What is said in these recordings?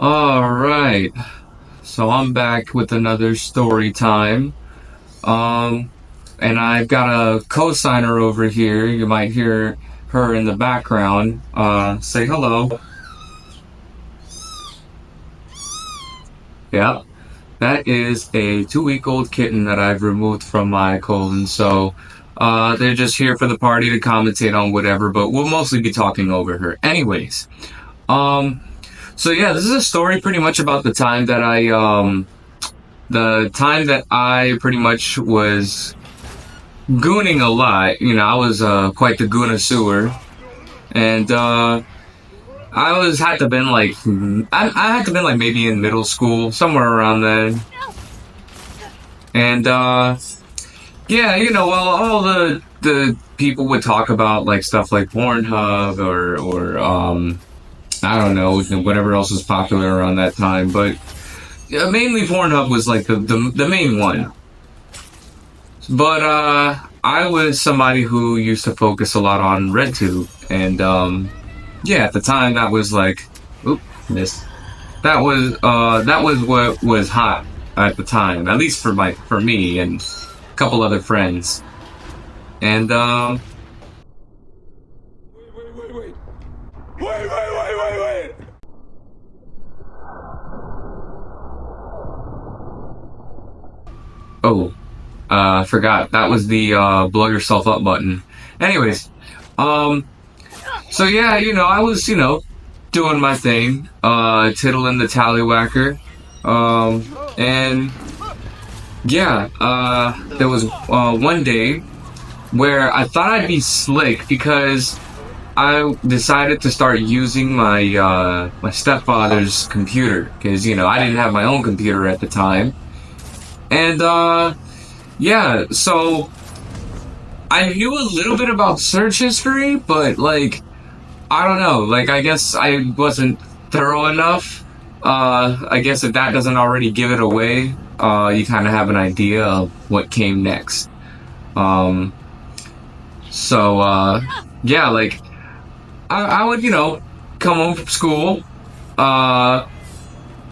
All right. So I'm back with another story time. Um, and I've got a co-signer over here. You might hear her in the background. Say hello. Yeah, that is a 2-week-old kitten that I've removed from my colon. So, they're just here for the party to commentate on whatever, but we'll mostly be talking over her. Anyways, um, so yeah, this is a story pretty much about the time that I pretty much was gooning a lot. I was quite the gooner and I had to been like I had to been like maybe in middle school, somewhere around then. And yeah, well, all the people would talk about like stuff like Pornhub or I don't know, whatever else was popular around that time, but yeah, mainly Pornhub was like the main one. But I was somebody who used to focus a lot on RedTube, and yeah, at the time that was like, oop, missed. That was what was hot at the time, at least for me and a couple other friends. And Wait. oh, I forgot that was the blow yourself up button. Anyways, um, so yeah, I was doing my thing, tiddling the tallywhacker, and yeah, there was one day where I thought I'd be slick because I decided to start using my stepfather's computer because I didn't have my own computer at the time, and yeah, so I knew a little bit about search history, but like I don't know, like I guess I wasn't thorough enough. I guess if that doesn't already give it away, you kind of have an idea of what came next. Um, so yeah, like I would come home from school, uh,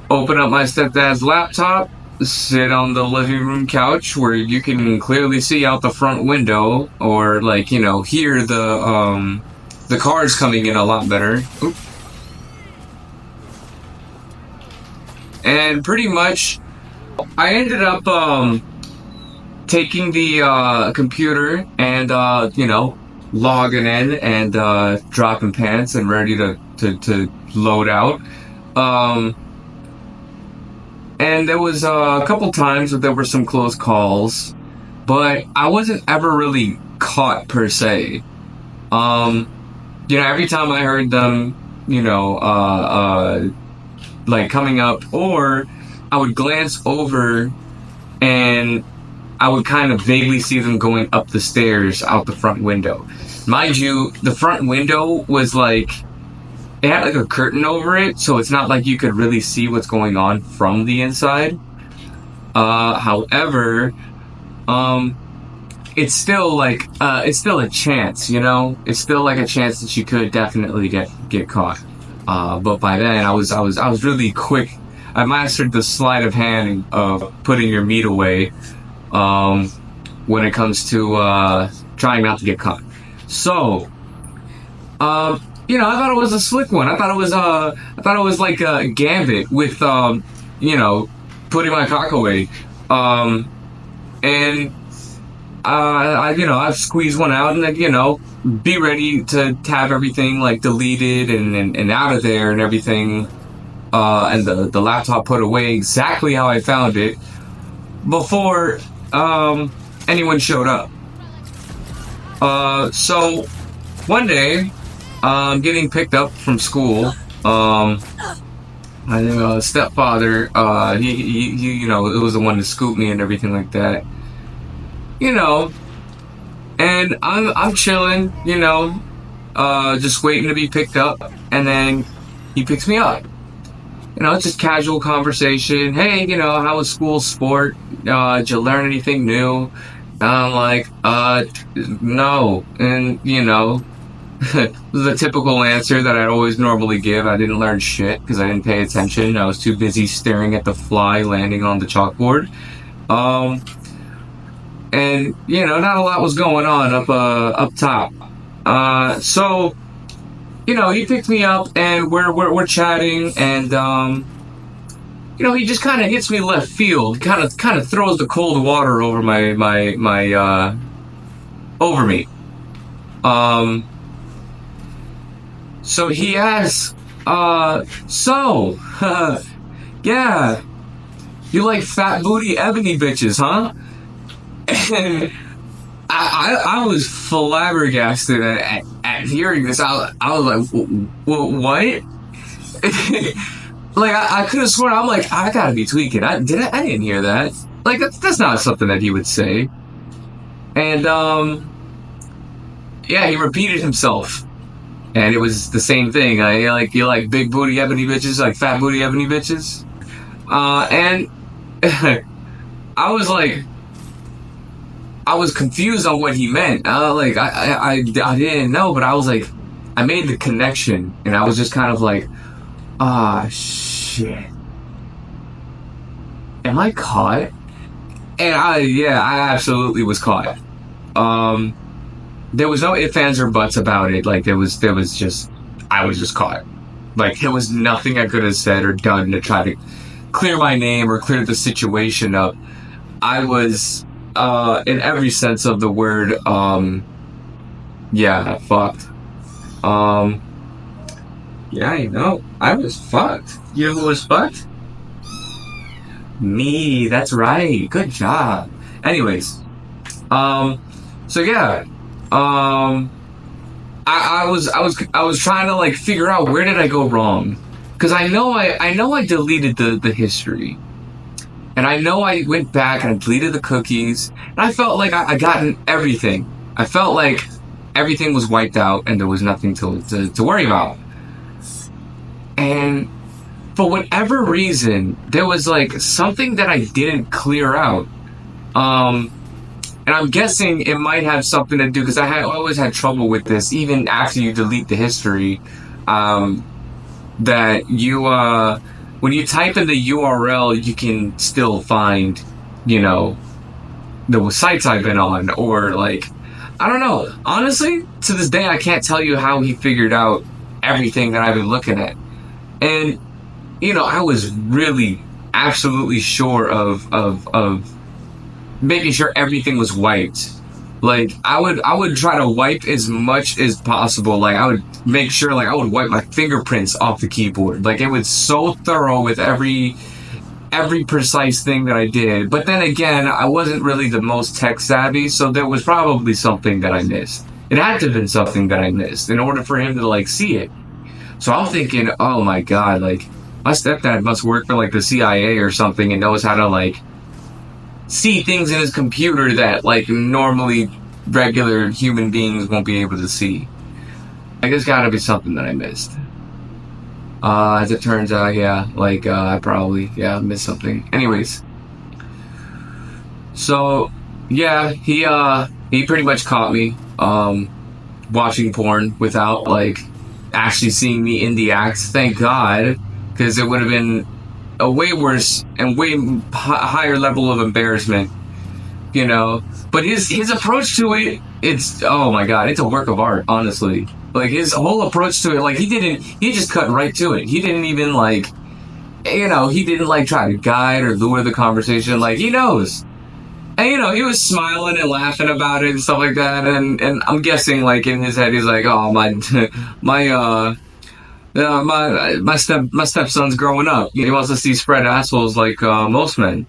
open up my stepdad's laptop, sit on the living room couch where you can clearly see out the front window, or like hear the cars coming in a lot better. Oop. And pretty much, I ended up taking the computer and logging in and dropping pants and ready to load out. Um, and there was a couple times that there were some close calls, but I wasn't ever really caught per se. Um, every time I heard them, like coming up, or I would glance over and I would kind of vaguely see them going up the stairs out the front window. Mind you, the front window was like, it had like a curtain over it, so it's not like you could really see what's going on from the inside. However, um, it's still a chance, It's still like a chance that you could definitely get caught. But by then I was really quick. I mastered the sleight of hand of putting your meat away, um, when it comes to trying not to get caught. So, I thought it was a slick one. I thought it was like a gambit with putting my cock away. And I squeeze one out and then be ready to have everything like deleted and out of there and everything, and the laptop put away exactly how I found it before anyone showed up. So one day, getting picked up from school. I think stepfather, it was the one to scoop me and everything like that. You know, and I'm chilling, just waiting to be picked up, and then he picks me up. It's just casual conversation. Hey, how was school sport? Did you learn anything new? And I'm like, no. And, This is a typical answer that I'd always normally give. I didn't learn shit because I didn't pay attention. I was too busy staring at the fly landing on the chalkboard. Um, and not a lot was going on up top. So he picked me up and we're chatting, and he just kind of hits me left field, kind of throws the cold water over my over me. Um, so he asks, so, yeah, you like fat booty ebony bitches, huh? And I was flabbergasted at hearing this. I was like, what? Like, I could have sworn, I'm like, I gotta be tweaking. I didn't hear that. Like, that's not something that he would say. And, yeah, he repeated himself. And it was the same thing. You like big booty ebony bitches, like fat booty ebony bitches? And I was like, I was confused on what he meant. I didn't know, but I was like, I made the connection, and I was just kind of like, shit. Am I caught? And I absolutely was caught. There was no ifs, ands, or buts about it. Like, there was just, I was just caught. Like, there was nothing I could have said or done to try to clear my name or clear the situation up. I was, in every sense of the word, fucked. I was fucked. You know who was fucked? Me, that's right. Good job. Anyways, so yeah, I was trying to like figure out where did I go wrong, because I know I deleted the history, and I know I went back and I deleted the cookies, and I felt like I gotten everything. I felt like everything was wiped out and there was nothing to worry about. And for whatever reason, there was like something that I didn't clear out. And I'm guessing it might have something to do, because I always had trouble with this, even after you delete the history. That you, when you type in the URL, you can still find, the sites I've been on, or like, I don't know. Honestly, to this day, I can't tell you how he figured out everything that I've been looking at. And, I was really absolutely sure of making sure everything was wiped. Like, I would try to wipe as much as possible. Like, I would make sure, like, I would wipe my fingerprints off the keyboard. Like, it was so thorough with every precise thing that I did. But then again, I wasn't really the most tech savvy, so there was probably something that I missed. It had to have been something that I missed in order for him to, like, see it. So I'm thinking, oh my god, like, my stepdad must work for, like, the CIA or something and knows how to, like, see things in his computer that, like, normally regular human beings won't be able to see. Like, there's gotta be something that I missed. As it turns out, I probably, missed something. Anyways. So, yeah, he pretty much caught me, watching porn without, like, actually seeing me in the act. Thank God, because it would have been a way worse and way higher level of embarrassment, But his approach to it, it's, oh my god, it's a work of art, honestly. Like, his whole approach to it, like, he just cut right to it. He didn't even, like, he didn't, like, try to guide or lure the conversation. Like, he knows. And, he was smiling and laughing about it and stuff like that. And I'm guessing, like, in his head, he's like, oh, my stepson's growing up. He wants to see spread assholes like most men.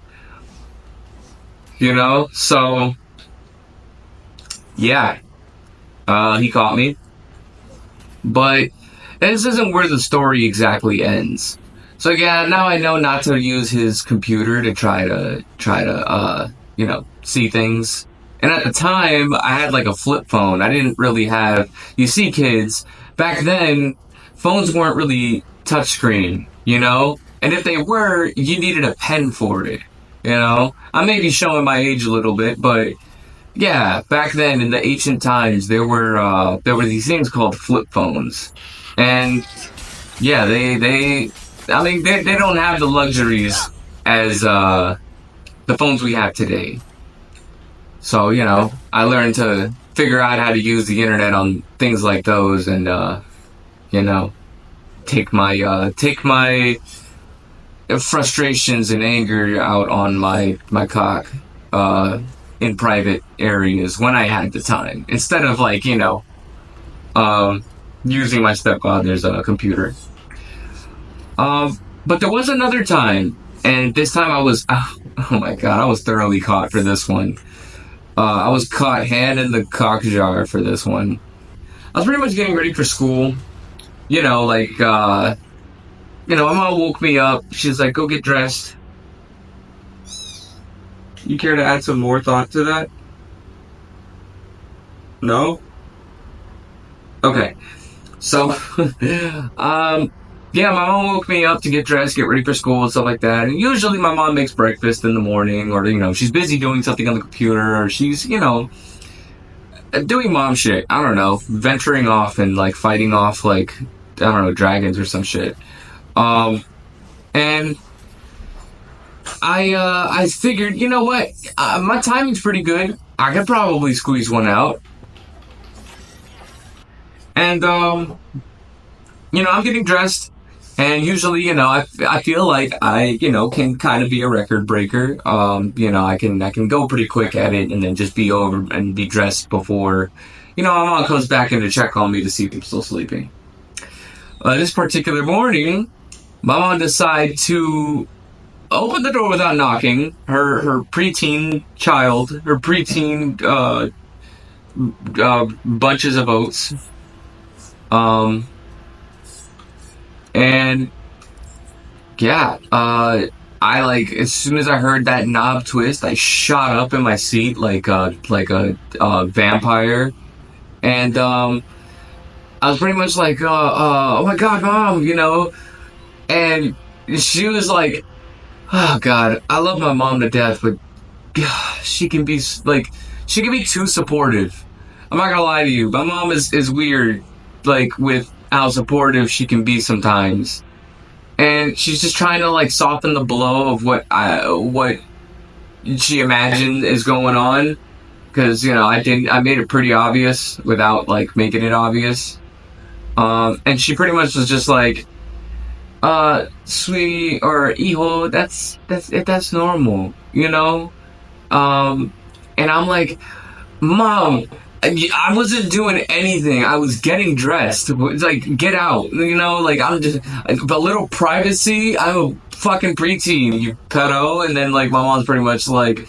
So, yeah. He caught me. But this isn't where the story exactly ends. So yeah, now I know not to use his computer to try to see things. And at the time, I had like a flip phone. I didn't really have, you see, kids, back then, phones weren't really touchscreen, And if they were, you needed a pen for it, I may be showing my age a little bit, but, Yeah, back then in the ancient times, there were these things called flip phones, and yeah, I mean, they don't have the luxuries as the phones we have today. So I learned to figure out how to use the internet on things like those, and you know, take my frustrations and anger out on my cock uh in private areas when I had the time, instead of um using my stepfather's computer. But there was another time, and this time I was oh my god, I was thoroughly caught for this one. I was caught hand in the cock jar for this one. I was pretty much getting ready for school. You know, like my mom woke me up. She's like, "Go get dressed." You care to add some more thought to that? No? Okay. So, yeah, my mom woke me up to get dressed, get ready for school, and stuff like that. And usually my mom makes breakfast in the morning, or, she's busy doing something on the computer, or she's, doing mom shit. I don't know, venturing off and, like, fighting off, like, I don't know, dragons or some shit. And I figured, you know what? My timing's pretty good. I could probably squeeze one out. And, I'm getting dressed, and usually, I feel like I, can kind of be a record breaker. I can go pretty quick at it, and then just be over and be dressed before, my mom comes back in to check on me to see if I'm still sleeping. This particular morning, my mom decided to open the door without knocking. Her preteen child, her preteen bunches of oats. Um, and yeah, I like as soon as I heard that knob twist, I shot up in my seat like a vampire, and I was pretty much like, oh my god, mom, and she was like, oh god, I love my mom to death, but she can be she can be too supportive. I'm not gonna lie to you, my mom is weird, like with how supportive she can be sometimes, and she's just trying to like soften the blow of what she imagined is going on, because I made it pretty obvious without like making it obvious, and she pretty much was just like, sweetie or hijo, that's normal, and I'm like, mom, I wasn't doing anything. I was getting dressed. It's like, get out. Like, I'm just a little privacy. I'm a fucking preteen, you pedo. And then, like, my mom's pretty much like,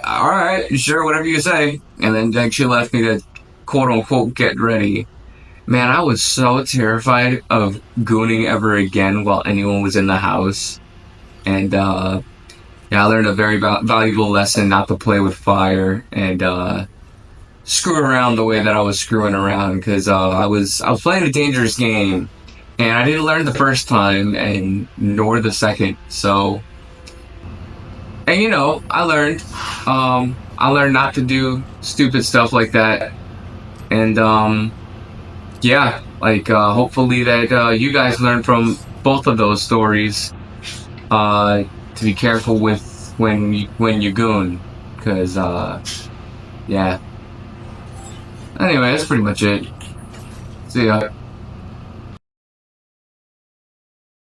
all right, sure, whatever you say. And then, like, she left me to quote unquote get ready. Man, I was so terrified of gooning ever again while anyone was in the house. And, yeah, I learned a very valuable lesson not to play with fire and, screw around the way that I was screwing around, because I was playing a dangerous game, and I didn't learn the first time and nor the second. So, and I learned not to do stupid stuff like that, and yeah, like hopefully that you guys learn from both of those stories, to be careful with when you goon, because yeah. Anyway, that's pretty much it. See ya.